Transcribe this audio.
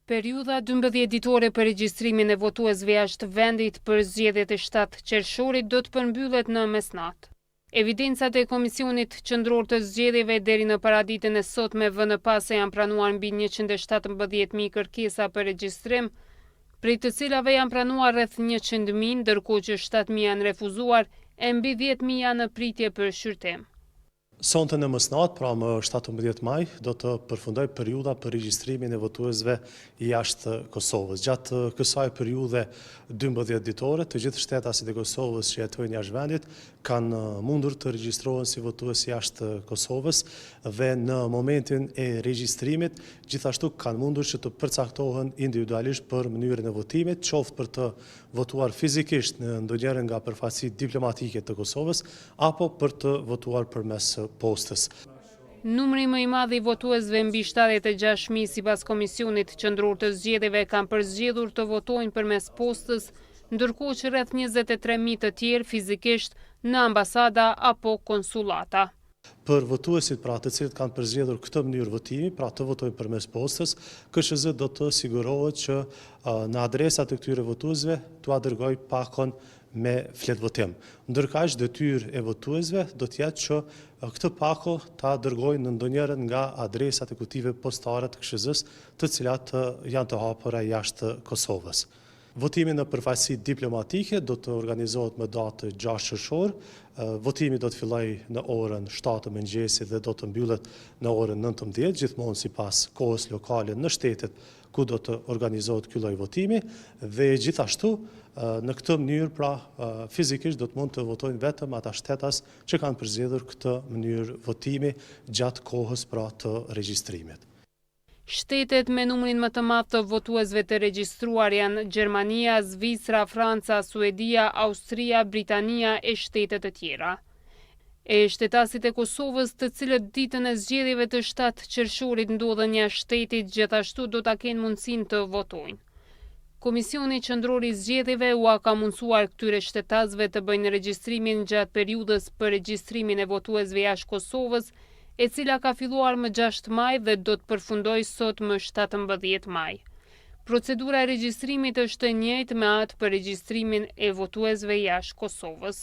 Periudha 12 ditore për regjistrimin e votuesve jashtë vendit për zgjedhjet e 7 qershorit do të përmbyllet në mesnatë. Evidencat e Komisionit Qendror të Zgjedhjeve deri në paraditën e sotme vënë pas se janë pranuar mbi 117.000 kërkesa për regjistrim, prej të cilave janë pranuar rreth 100.000, ndërkohë që 7.000 janë refuzuar e mbi 10.000 janë në pritje për shqyrtim. Sonte në mesnatë, pra më 17 maj, do të përfundoj periudha për regjistrimin e votuesve jashtë Kosovës. Gjatë kësaj periudhe 12 ditore, të gjithë shtetasit e Kosovës që jetojnë jashtë vendit kanë mundur të regjistrohen si votues jashtë Kosovës dhe në momentin e regjistrimit gjithashtu kanë mundur që të përcaktohen individualisht për mënyrën e votimit, qoftë për të votuar fizikisht në ndonjërin nga përfaqësitë diplomatike të Kosovës apo për të votuar përmes postës. Numri më i madh i votuesve mbi 76.000 sipas Komisionit Qendror të Zgjedhjeve kanë përzgjedhur të votojnë përmes postës, ndërkohë që rreth 23.000 të tjerë fizikisht në ambasada apo konsullata. Për votuesit pra të cilët kanë përzgjedhur këtë mënyrë votimi, pra të votojnë përmes postës, KSZ do të sigurohet që në adresat e këtyre votuesve t'u dërgoj pakon me fletvotim. Ndërkaq detyrë e votuesve do të jetë që këtë pako ta dërgojnë në ndonjërin nga adresat e kutive postare të KSZ-s, të cilat janë të hapura jashtë Kosovës. Votimi në përfaqësi diplomatike do të organizohet më datë 6 qershor. Votimi do të fillojë në orën 7 të mëngjesit dhe do të mbyllet në orën 19, gjithmonë sipas kohës lokale në shtetet ku do të organizohet ky lloj votimi dhe gjithashtu në këtë mënyrë pra fizikisht do të mund të votojnë vetëm ata shtetas që kanë përzgjedhur këtë mënyrë votimi gjatë kohës pra të regjistrimit. Shtetet me numrin më të madh të votuesve të regjistruar janë Gjermania, Zvicra, Franca, Suedia, Austria, Britania e shtete të tjera. E shtetasit e Kosovës, të cilët ditën e zgjedhjeve të 7 qershorit ndodhen jashtë shtetit, gjithashtu do ta kenë mundësinë të votojnë. Komisioni Qendror i Zgjedhjeve u ka mundsuar këtyre shtetasve të bëjnë regjistrimin gjatë periudhës për regjistrimin e votuesve jashtë Kosovës, e cila ka filluar më 6 maj dhe do të përfundojë sot më 17 maj. Procedura e regjistrimit është e njëjtë me atë për regjistrimin e votuesve jashtë Kosovës.